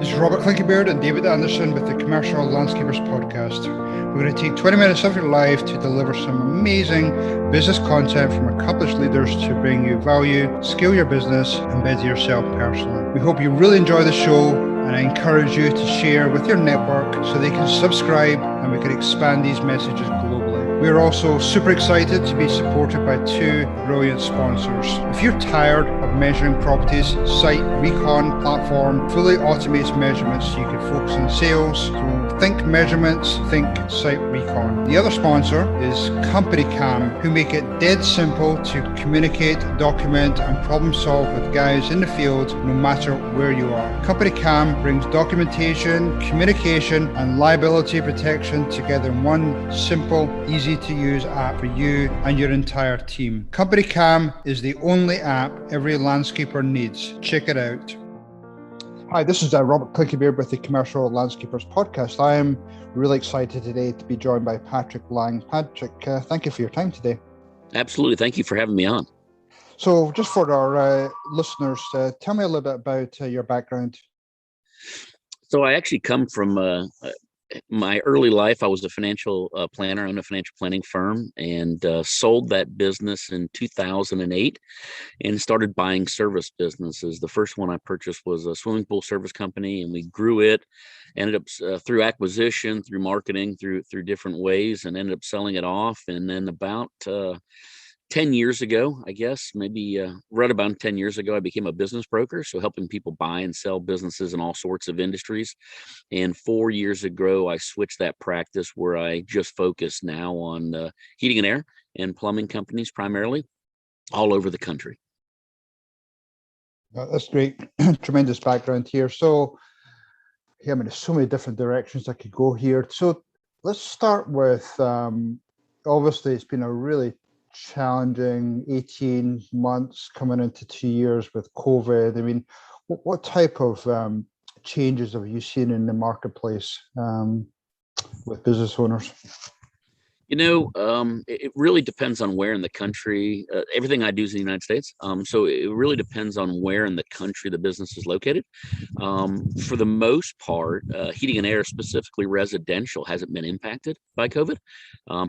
This is Robert Clinkybeard and David Anderson with the Commercial Landscapers Podcast. We're going to take 20 minutes of your life to deliver some amazing business content from accomplished leaders to bring you value, scale your business, and better yourself personally. We hope you really enjoy the show, and I encourage you to share with your network so they can subscribe and we can expand these messages globally. We are also super excited to be supported by two brilliant sponsors. If you're tired of measuring properties, Site Recon platform fully automates measurements so you can focus on sales. So think measurements, think Site Recon. The other sponsor is Company Cam, who make it dead simple to communicate, document, and problem solve with guys in the field, no matter where you are. Company Cam brings documentation, communication, and liability protection together in one simple, easy to use app for you and your entire team. Company Cam is the only app every landscaper needs. Check it out. Hi, this is Robert Clinkybeard with the Commercial Landscapers Podcast. I am really excited today to be joined by Patrick Lange. Patrick, thank you for your time today. Absolutely. Thank you for having me on. So just for our listeners, tell me a little bit about your background. So I actually come from my early life. I was a financial planner, owned a financial planning firm, and sold that business in 2008 and started buying service businesses. The first one I purchased was a swimming pool service company, and we grew it, ended up through acquisition, through marketing, through different ways, and ended up selling it off. And then about 10 years ago, I guess, maybe right about 10 years ago, I became a business broker. So helping people buy and sell businesses in all sorts of industries. And 4 years ago, I switched that practice where I just focus now on heating and air and plumbing companies, primarily all over the country. That's great. Tremendous background here. So, yeah, I mean, there's so many different directions I could go here. So let's start with, obviously, it's been a really challenging 18 months coming into 2 years with COVID. I mean, what type of changes have you seen in the marketplace with business owners? It really depends on where in the country. Everything I do is in the United States. So it really depends on where in the country the business is located. For the most part, heating and air, specifically residential, hasn't been impacted by COVID.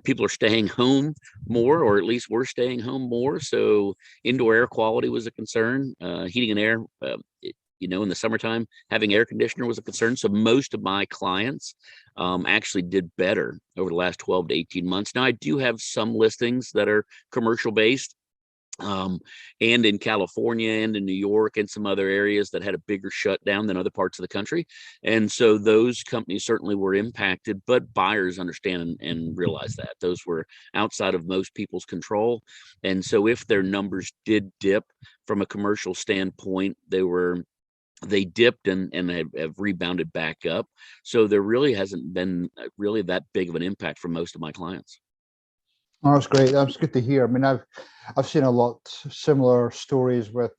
People are staying home more, or at least we're staying home more. So indoor air quality was a concern. Heating and air, in the summertime, having air conditioner was a concern. So most of my clients actually did better over the last 12 to 18 months. Now, I do have some listings that are commercial based and in California and in New York and some other areas that had a bigger shutdown than other parts of the country. And so those companies certainly were impacted, but buyers understand and realize that those were outside of most people's control. And so if their numbers did dip from a commercial standpoint, they dipped and have rebounded back up. So there really hasn't been really that big of an impact for most of my clients. Oh, that's great. That's good to hear. I mean, I've seen a lot similar stories with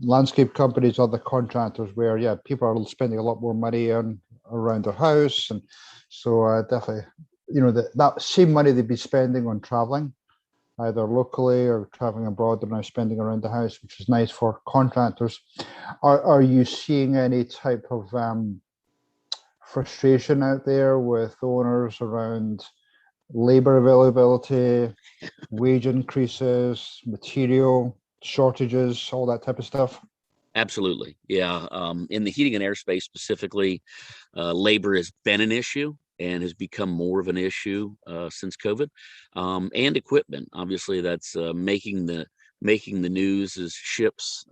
landscape companies, other contractors, where people are spending a lot more money around their house, and so definitely, that same money they'd be spending on traveling, either locally or traveling abroad, they're now spending around the house, which is nice for contractors. Are you seeing any type of frustration out there with owners around labor availability, wage increases, material shortages, all that type of stuff? Absolutely. Yeah. In the heating and air space specifically, labor has been an issue and has become more of an issue since COVID, and equipment. Obviously, that's making the news as ships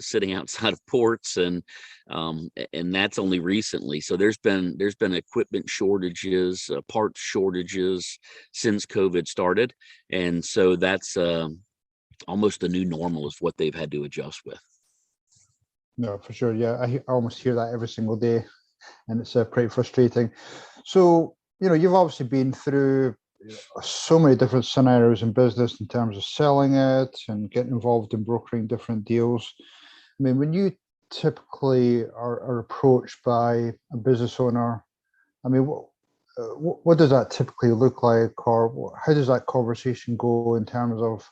sitting outside of ports, and that's only recently. So there's been equipment shortages, parts shortages since COVID started, and so that's almost the new normal is what they've had to adjust with. No, for sure. Yeah, I almost hear that every single day, and it's pretty frustrating. So, you've obviously been through so many different scenarios in business in terms of selling it and getting involved in brokering different deals. I mean, when you typically are approached by a business owner, I mean, what does that typically look like, or how does that conversation go in terms of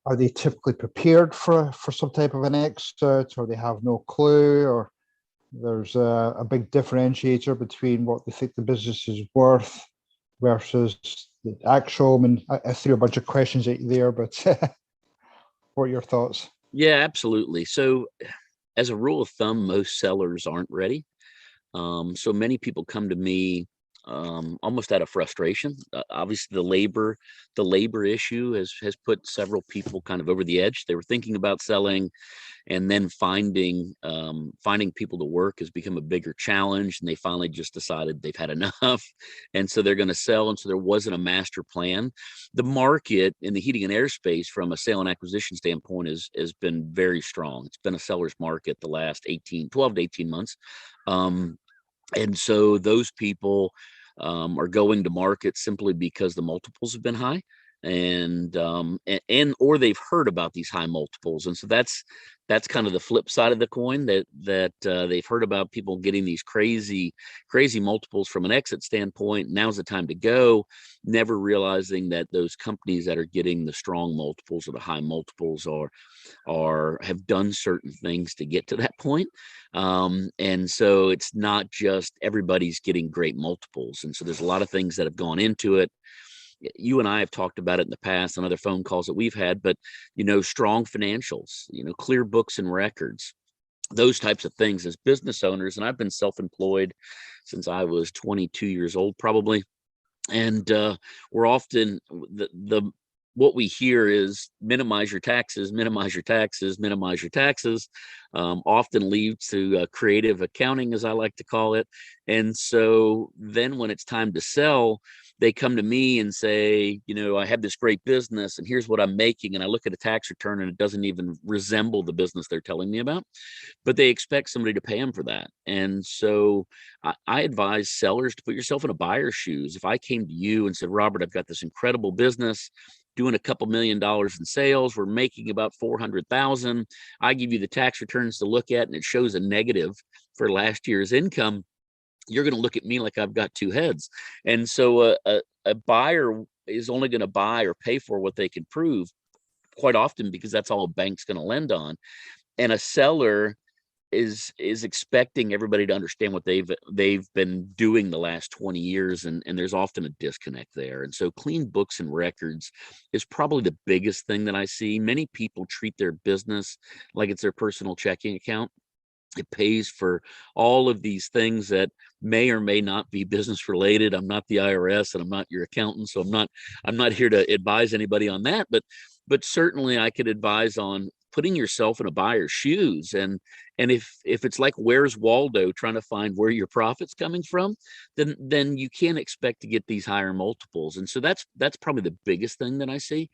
are they typically prepared for some type of an exit, or they have no clue, or there's a big differentiator between what they think the business is worth versus the actual? I mean, I threw a bunch of questions at you there, but what are your thoughts? Yeah, absolutely. So as a rule of thumb, most sellers aren't ready. So many people come to me almost out of frustration. Obviously, the labor issue has put several people kind of over the edge. They were thinking about selling, and then finding people to work has become a bigger challenge, and they finally just decided they've had enough, and so they're going to sell. And so there wasn't a master plan. The market in the heating and air space, from a sale and acquisition standpoint, has been very strong. It's been a seller's market the last 12 to 18 months. And so those people are going to market simply because the multiples have been high, and or they've heard about these high multiples. And so that's kind of the flip side of the coin, that they've heard about people getting these crazy multiples from an exit standpoint. Now's the time to go, never realizing that those companies that are getting the strong multiples or the high multiples have done certain things to get to that point. And so it's not just everybody's getting great multiples. And so there's a lot of things that have gone into it. You and I have talked about it in the past on other phone calls that we've had, but, strong financials, clear books and records, those types of things as business owners. And I've been self-employed since I was 22 years old, probably. And we're often what we hear is minimize your taxes, minimize your taxes, minimize your taxes. Often leads to creative accounting, as I like to call it. And so then when it's time to sell, they come to me and say, I have this great business and here's what I'm making. And I look at a tax return and it doesn't even resemble the business they're telling me about, but they expect somebody to pay them for that. And so I advise sellers to put yourself in a buyer's shoes. If I came to you and said, Robert, I've got this incredible business, doing a couple $1 million in sales, we're making about 400,000. I give you the tax returns to look at, and it shows a negative for last year's income. You're going to look at me like I've got two heads. And so a buyer is only going to buy or pay for what they can prove, quite often, because that's all a bank's going to lend on. And a seller is expecting everybody to understand what they've been doing the last 20 years, and there's often a disconnect there. And so clean books and records is probably the biggest thing that I see. Many people treat their business like it's their personal checking account. It pays for all of these things that may or may not be business related. I'm not the IRS and I'm not your accountant, so I'm not here to advise anybody on that, but certainly I could advise on putting yourself in a buyer's shoes. And if it's like Where's Waldo, trying to find where your profit's coming from, then you can't expect to get these higher multiples. And so that's probably the biggest thing that I see,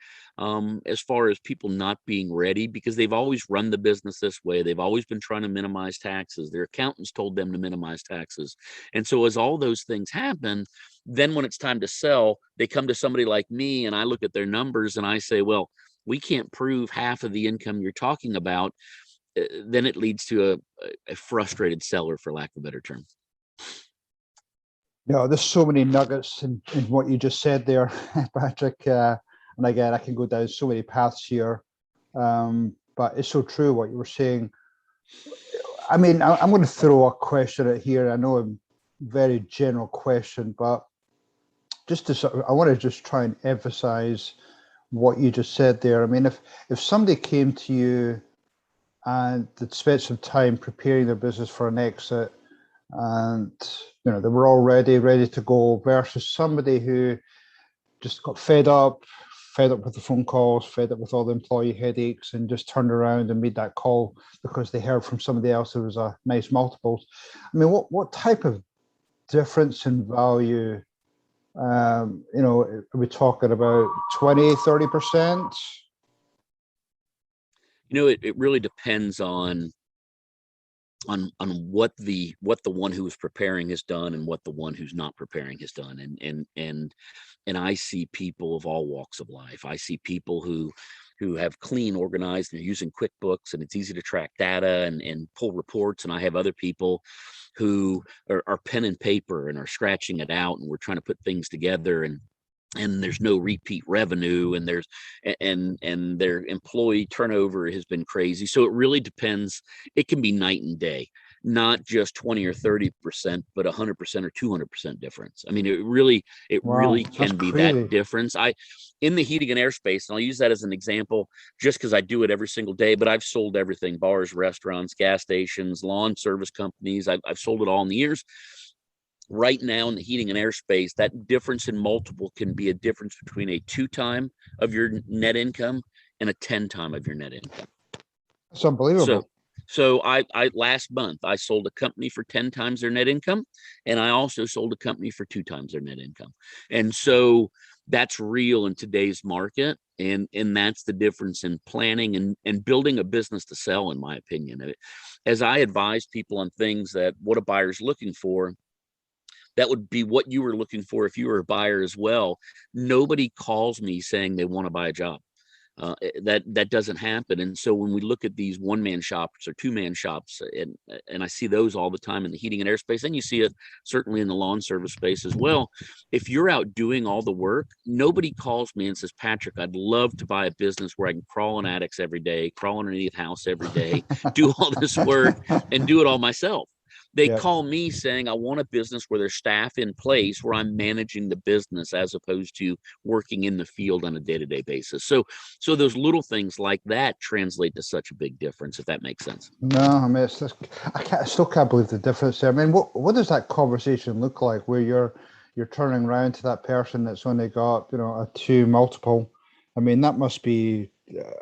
as far as people not being ready, because they've always run the business this way. They've always been trying to minimize taxes. Their accountants told them to minimize taxes. And so as all those things happen, then when it's time to sell, they come to somebody like me and I look at their numbers and I say, well, we can't prove half of the income you're talking about. Then it leads to a frustrated seller, for lack of a better term. There's so many nuggets in what you just said there, Patrick. And again, I can go down so many paths here, but it's so true what you were saying. I mean, I'm going to throw a question at here. I know a very general question, but I want to just try and emphasize what you just said there. I mean, if somebody came to you and they'd spent some time preparing their business for an exit, and they were all ready to go, versus somebody who just got fed up with the phone calls, fed up with all the employee headaches, and just turned around and made that call because they heard from somebody else there was a nice multiples. I mean, what type of difference in value, are we talking about 20-30%? It really depends on what the one who is preparing has done and what the one who's not preparing has done. And I see people of all walks of life. I see people who have clean, organized, and are using QuickBooks, and it's easy to track data and pull reports. And I have other people who are pen and paper and are scratching it out, and we're trying to put things together. And and there's no repeat revenue, and their employee turnover has been crazy. So it really depends. It can be night and day, not just 20 or 30%, but 100% or 200% difference. I mean, it Wow, really that's can be that crazy. difference. In the heating and airspace, and I'll use that as an example just because I do it every single day, but I've sold everything: bars, restaurants, gas stations, lawn service companies. I've sold it all in the years. Right now in the heating and airspace, that difference in multiple can be a difference between a 2 time of your net income and a 10 time of your net income. It's So, unbelievable. so I last month I sold a company for 10 times their net income, and I also sold a company for 2 times their net income. And so that's real in today's market, and that's the difference in planning and building a business to sell, in my opinion. As I advise people on things that what a buyer's looking for, that would be what you were looking for if you were a buyer as well. Nobody calls me saying they want to buy a job. That doesn't happen. And so when we look at these one-man shops or two-man shops, and I see those all the time in the heating and airspace, and you see it certainly in the lawn service space as well. If you're out doing all the work, nobody calls me and says, Patrick, I'd love to buy a business where I can crawl in attics every day, crawl underneath the house every day, do all this work and do it all myself. They Yeah. call me saying, I want a business where there's staff in place where I'm managing the business as opposed to working in the field on a day-to-day basis. So those little things like that translate to such a big difference, if that makes sense. No, I mean, I still can't believe the difference there. I mean, what does that conversation look like where you're turning around to that person that's only got, a 2 multiple? I mean, that must be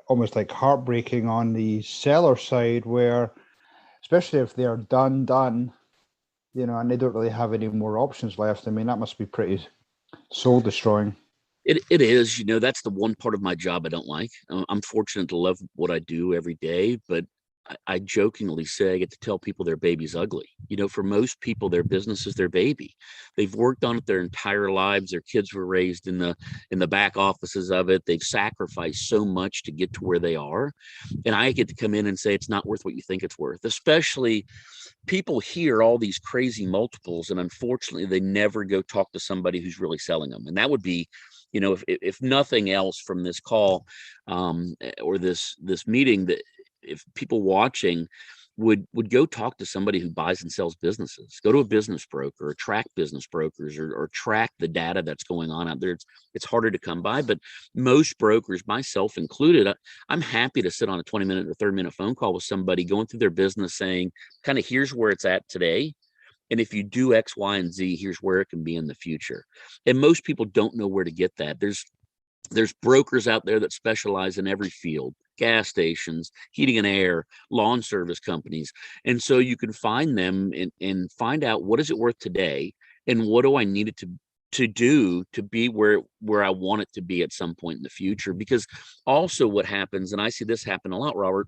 almost like heartbreaking on the seller side, where especially if they're done, and they don't really have any more options left. I mean, that must be pretty soul destroying. It is, that's the one part of my job I don't like. I'm fortunate to love what I do every day, but I jokingly say I get to tell people their baby's ugly. For most people, their business is their baby. They've worked on it their entire lives. Their kids were raised in the back offices of it. They've sacrificed so much to get to where they are. And I get to come in and say it's not worth what you think it's worth. Especially people hear all these crazy multiples, and unfortunately they never go talk to somebody who's really selling them. And that would be, if nothing else from this call, or this meeting, that if people watching would go talk to somebody who buys and sells businesses, go to a business broker or track business brokers, or track the data that's going on out there. It's harder to come by, but most brokers, myself included, I'm happy to sit on a 20-minute or 30-minute phone call with somebody going through their business, saying, kind of, here's where it's at today. And if you do X, Y, and Z, here's where it can be in the future. And most people don't know where to get that. There's brokers out there that specialize in every field: gas stations, heating and air, lawn service companies. And so you can find them and find out, what is it worth today, and what do I need it to do to be where I want it to be at some point in the future. Because also what happens, and I see this happen a lot, Robert,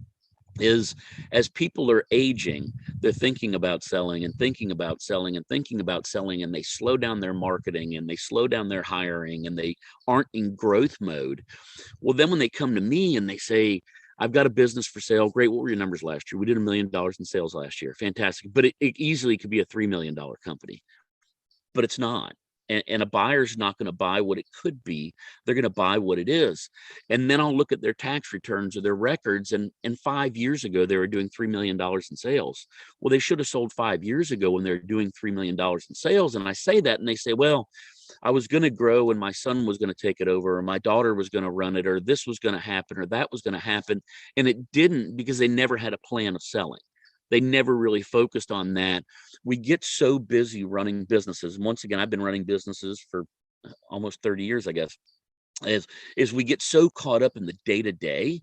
is as people are aging, they're thinking about selling and thinking about selling and thinking about selling, and they slow down their marketing and they slow down their hiring, and they aren't in growth mode. Well, then when they come to me and they say, I've got a business for sale. Great. What were your numbers last year? We did $1 million in sales last year. Fantastic. But it easily could be a $3 million company, but it's not. And a buyer's not going to buy what it could be. They're going to buy what it is. And then I'll look at their tax returns or their records. And 5 years ago, they were doing $3 million in sales. Well, they should have sold 5 years ago when they're doing $3 million in sales. And I say that, and they say, well, I was going to grow and my son was going to take it over, or my daughter was going to run it, or this was going to happen, or that was going to happen. And it didn't, because they never had a plan of selling. They never really focused on that. We get so busy running businesses. And once again, I've been running businesses for almost 30 years, I guess, is we get so caught up in the day-to-day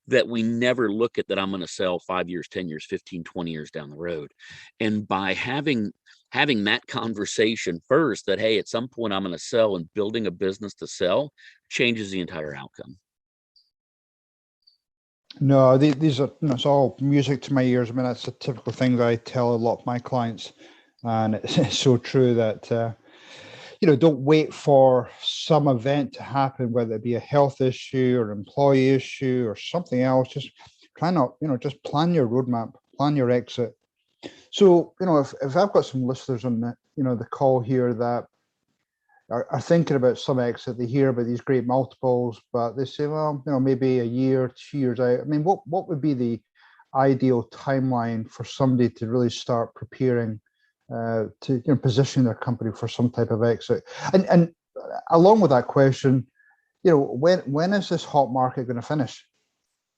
that we never look at that I'm going to sell 5 years, 10 years, 15, 20 years down the road. And by having that conversation first, that, hey, at some point I'm going to sell, and building a business to sell, changes the entire outcome. No, these are, it's all music to my ears. I mean, that's a typical thing that I tell a lot of my clients, and it's so true that don't wait for some event to happen, whether it be a health issue or employee issue or something else. Just try not, just plan your roadmap, plan your exit. So, if I've got some listeners on the call here that are thinking about some exit. They hear about these great multiples, but they say, well, maybe a year, 2 years out. I mean, what would be the ideal timeline for somebody to really start preparing to position their company for some type of exit? And along with that question, when is this hot market going to finish?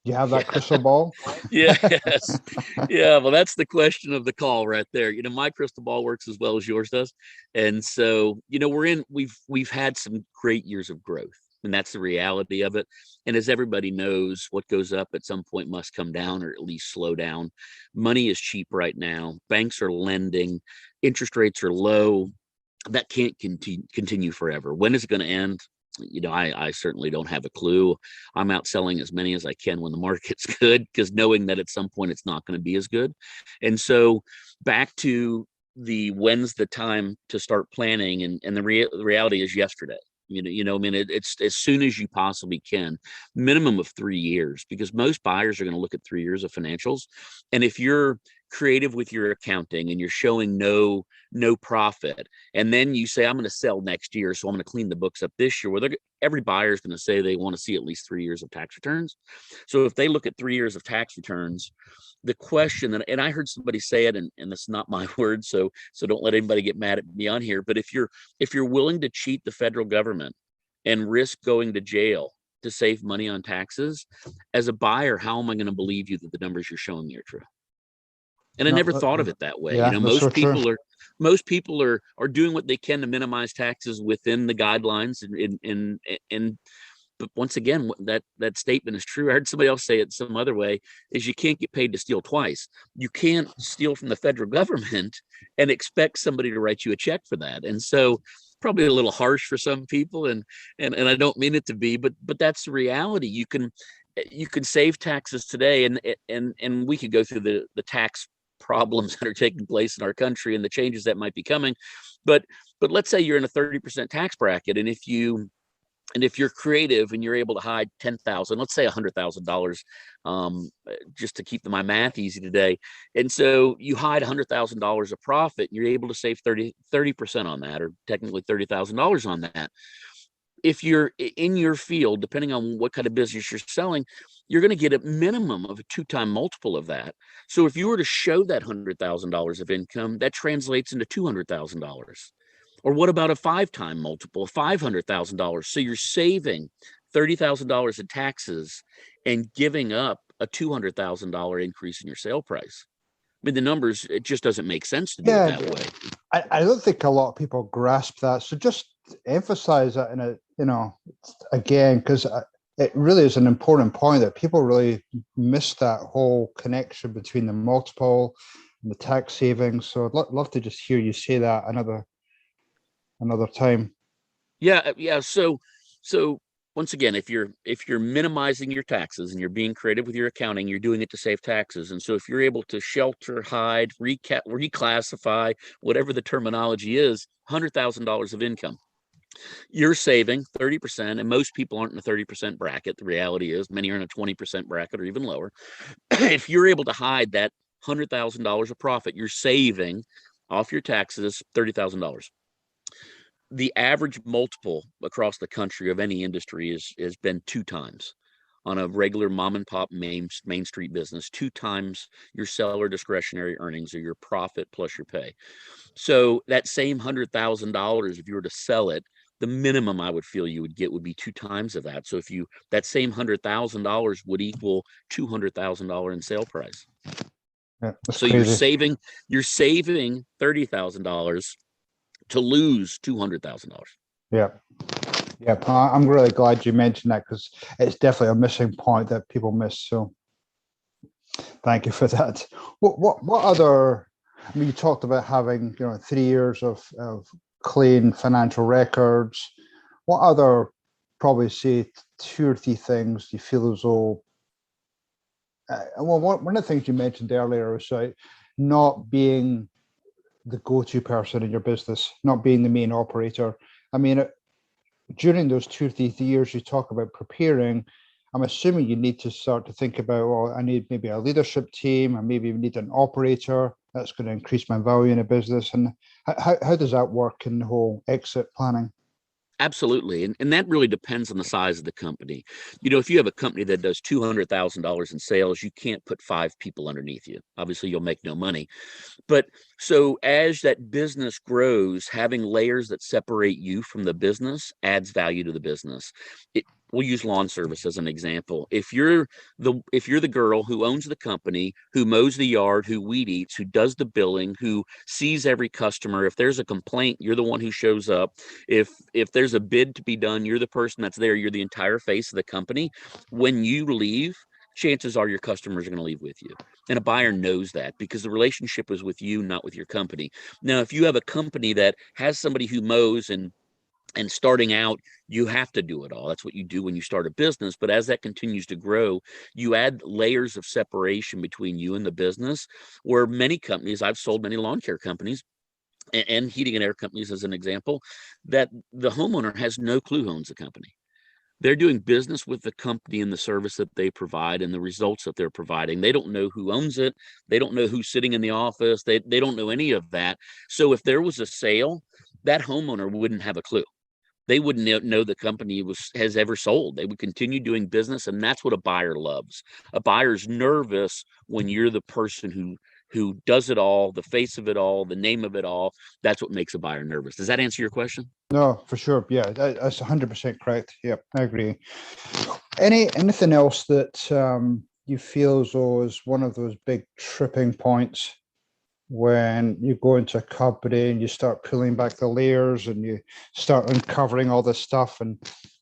Do you have that crystal ball? Yes. Yeah. Well, that's the question of the call right there. My crystal ball works as well as yours does. And so, we've had some great years of growth, and that's the reality of it. And as everybody knows, what goes up at some point must come down, or at least slow down. Money is cheap right now. Banks are lending. Interest rates are low. That can't continue forever. When is it going to end? I certainly don't have a clue. I'm out selling as many as I can when the market's good, because knowing that at some point it's not going to be as good. And so back to when's the time to start planning, and the reality is yesterday. I mean, it's as soon as you possibly can, minimum of 3 years, because most buyers are going to look at 3 years of financials. And if you're creative with your accounting and you're showing no profit, and then you say, I'm going to sell next year, so I'm going to clean the books up this year, well, every buyer is going to say they want to see at least 3 years of tax returns. So if they look at 3 years of tax returns, the question that, and I heard somebody say it, and that's not my word, so don't let anybody get mad at me on here, but if you're willing to cheat the federal government and risk going to jail to save money on taxes, as a buyer, how am I going to believe you that the numbers you're showing me are true? And I never thought of it that way. Yeah, that's so true. Most people are doing what they can to minimize taxes within the guidelines, and but once again, that statement is true. I heard somebody else say it some other way: is you can't get paid to steal twice. You can't steal from the federal government and expect somebody to write you a check for that. And so, probably a little harsh for some people, and I don't mean it to be, but that's the reality. You can save taxes today, and we could go through the tax problems that are taking place in our country and the changes that might be coming. But let's say you're in a 30% tax bracket, and if you're creative and you're able to hide 10,000, let's say $100,000, just to keep my math easy today. And so you hide $100,000 of profit, and you're able to save 30% on that, or technically $30,000 on that. If you're in your field, depending on what kind of business you're selling, you're going to get a minimum of a 2-time multiple of that. So if you were to show that $100,000 of income, that translates into $200,000. Or what about a 5-time multiple of $500,000? So you're saving $30,000 in taxes and giving up a $200,000 increase in your sale price. I mean, the numbers, it just doesn't make sense to do it that way. I don't think a lot of people grasp that. So just emphasize that again, because it really is an important point that people really miss, that whole connection between the multiple and the tax savings. So I'd love to just hear you say that another time. Yeah. So once again, if you're minimizing your taxes and you're being creative with your accounting, you're doing it to save taxes. And so if you're able to shelter, hide, reclassify, whatever the terminology is, $100,000 of income, you're saving 30%. And most people aren't in a 30% bracket. The reality is many are in a 20% bracket or even lower. If you're able to hide that $100,000 of profit, you're saving off your taxes $30,000. The average multiple across the country of any industry has been 2 times on a regular mom and pop main street business, 2 times your seller discretionary earnings, or your profit plus your pay. So that same $100,000, if you were to sell it, the minimum I would feel you would get would be 2 times of that. So if that same $100,000 would equal $200,000 in sale price. Yeah, so crazy. you're saving $30,000 to lose $200,000. Yeah. I'm really glad you mentioned that, because it's definitely a missing point that people miss. So thank you for that. What other? I mean, you talked about having 3 years of clean financial records. What other, probably say 2 or 3 things you feel as though? Well, one of the things you mentioned earlier was not being the go-to person in your business, not being the main operator. I mean, during those 2 or 3 years you talk about preparing, I'm assuming you need to start to think about, well, I need maybe a leadership team, and maybe we need an operator that's going to increase my value in a business. And how does that work in the whole exit planning? Absolutely. And that really depends on the size of the company. If you have a company that does $200,000 in sales, you can't put 5 people underneath you. Obviously, you'll make no money. But so as that business grows, having layers that separate you from the business adds value to the business. We'll use lawn service as an example. If you're the girl who owns the company, who mows the yard, who weed eats, who does the billing, who sees every customer, if there's a complaint, you're the one who shows up. If there's a bid to be done, you're the person that's there. You're the entire face of the company. When you leave, chances are your customers are going to leave with you. And a buyer knows that because the relationship is with you, not with your company. Now, if you have a company that has somebody who mows and starting out, you have to do it all. That's what you do when you start a business. But as that continues to grow, you add layers of separation between you and the business, where many companies, I've sold many lawn care companies and heating and air companies as an example, that the homeowner has no clue who owns the company. They're doing business with the company and the service that they provide and the results that they're providing. They don't know who owns it. They don't know who's sitting in the office. They don't know any of that. So if there was a sale, that homeowner wouldn't have a clue. They wouldn't know the company has ever sold. They would continue doing business, and that's what a buyer loves. A buyer's nervous when you're the person who does it all, the face of it all, the name of it all. That's what makes a buyer nervous. Does that answer your question? No, for sure. Yeah, that's 100% correct. Yep, I agree. Anything else that you feel as though is one of those big tripping points when you go into a company and you start peeling back the layers and you start uncovering all this stuff, and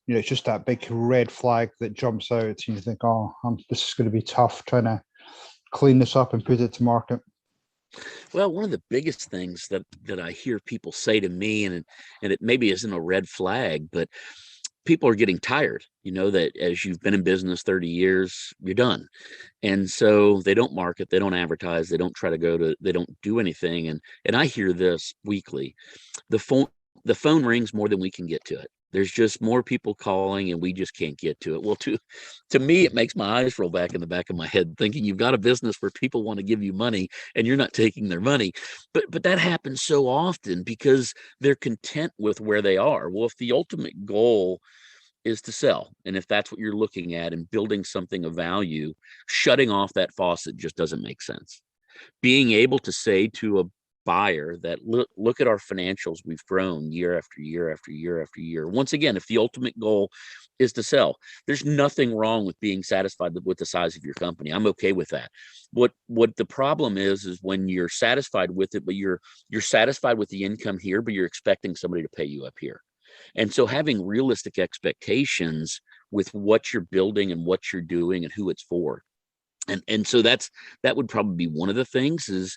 it's just that big red flag that jumps out and you think, oh, this is going to be tough trying to clean this up and put it to market? Well, one of the biggest things that I hear people say to me, and it maybe isn't a red flag, but people are getting tired, that as you've been in business 30 years, you're done. And so they don't market, they don't advertise, they don't they don't do anything. And I hear this weekly. The phone rings more than we can get to it. There's just more people calling and we just can't get to it. Well, to me, it makes my eyes roll back in the back of my head, thinking you've got a business where people want to give you money and you're not taking their money. But that happens so often because they're content with where they are. Well, if the ultimate goal is to sell, and if that's what you're looking at and building something of value, shutting off that faucet just doesn't make sense. Being able to say to a buyer that look at our financials, we've grown year after year after year after year. Once again, if the ultimate goal is to sell, there's nothing wrong with being satisfied with the size of your company. I'm okay with that. What the problem is when you're satisfied with it, but you're satisfied with the income here, but you're expecting somebody to pay you up here. And so having realistic expectations with what you're building and what you're doing and who it's for. And so that would probably be one of the things is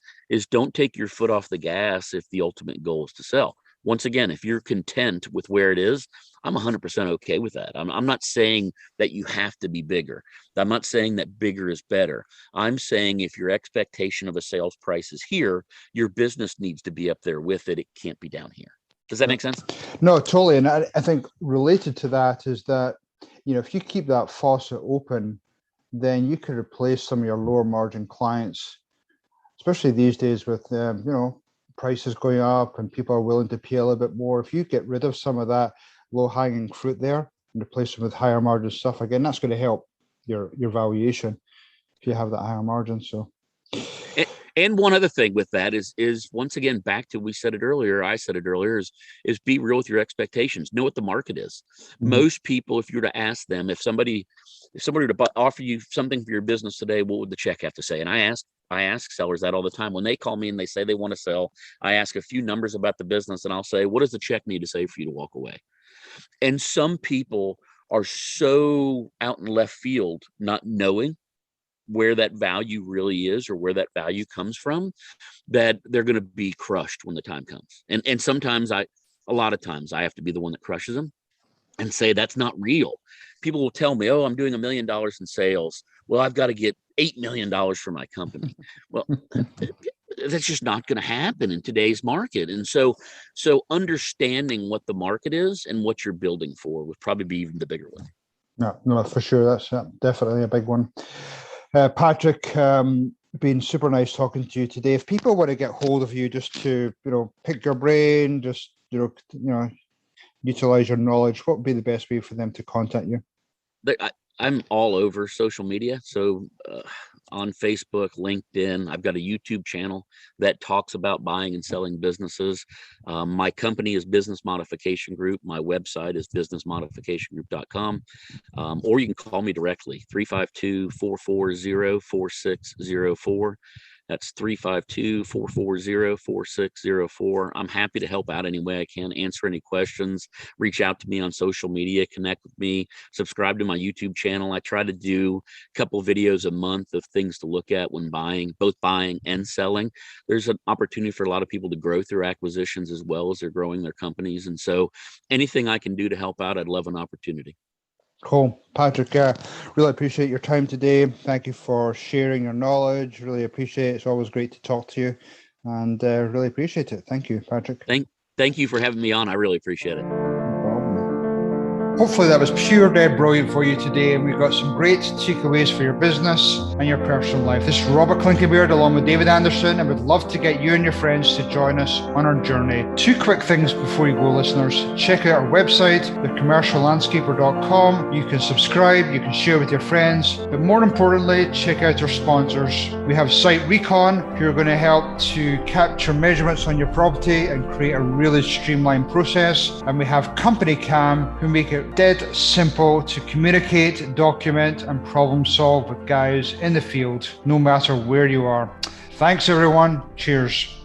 don't take your foot off the gas if the ultimate goal is to sell. Once again, if you're content with where it is, I'm 100% okay with that. I'm not saying that you have to be bigger. I'm not saying that bigger is better. I'm saying if your expectation of a sales price is here, your business needs to be up there with it. It can't be down here. Does that make sense? No, totally. And I think related to that is that, if you keep that faucet open, then you could replace some of your lower margin clients, especially these days with, prices going up and people are willing to pay a little bit more. If you get rid of some of that low hanging fruit there and replace them with higher margin stuff, again, that's going to help your valuation if you have that higher margin. So. And one other thing with that is once again, back to, I said it earlier, is be real with your expectations. Know what the market is. Mm-hmm. Most people, if you were to ask them, if somebody were to offer you something for your business today, what would the check have to say? And I ask sellers that all the time. When they call me and they say they want to sell, I ask a few numbers about the business and I'll say, what does the check need to say for you to walk away? And some people are so out in left field, not knowing where that value really is or where that value comes from, that they're going to be crushed when the time comes. And sometimes a lot of times I have to be the one that crushes them and say, that's not real. People will tell me, oh, I'm doing $1 million in sales. Well, I've got to get $8 million for my company. Well, that's just not going to happen in today's market. And so understanding what the market is and what you're building for would probably be even the bigger one. No, for sure. That's definitely a big one. Patrick, been super nice talking to you today. If people want to get hold of you just to, pick your brain, just, utilize your knowledge, what would be the best way for them to contact you? I'm all over social media. So on Facebook, LinkedIn, I've got a YouTube channel that talks about buying and selling businesses. My company is Business Modification Group. My website is businessmodificationgroup.com. Or you can call me directly, 352-440-4604. That's 352-440-4604. I'm happy to help out any way I can, answer any questions, reach out to me on social media, connect with me, subscribe to my YouTube channel. I try to do a couple videos a month of things to look at when buying, both buying and selling. There's an opportunity for a lot of people to grow through acquisitions as well as they're growing their companies. And so anything I can do to help out, I'd love an opportunity. Cool. Patrick, really appreciate your time today. Thank you for sharing your knowledge. Really appreciate it. It's always great to talk to you, and really appreciate it. Thank you, Patrick. Thank you for having me on. I really appreciate it. Hopefully that was pure dead brilliant for you today, and we've got some great takeaways for your business and your personal life. This is Robert Clinkenbeard along with David Anderson, and we'd love to get you and your friends to join us on our journey. 2 quick things before you go, listeners. Check out our website, thecommerciallandscaper.com. You can subscribe, you can share with your friends, but more importantly, check out our sponsors. We have Site Recon, who are going to help to capture measurements on your property and create a really streamlined process. And we have Company Cam, who make it dead simple to communicate, document, and problem solve with guys in the field, no matter where you are. Thanks, everyone. Cheers.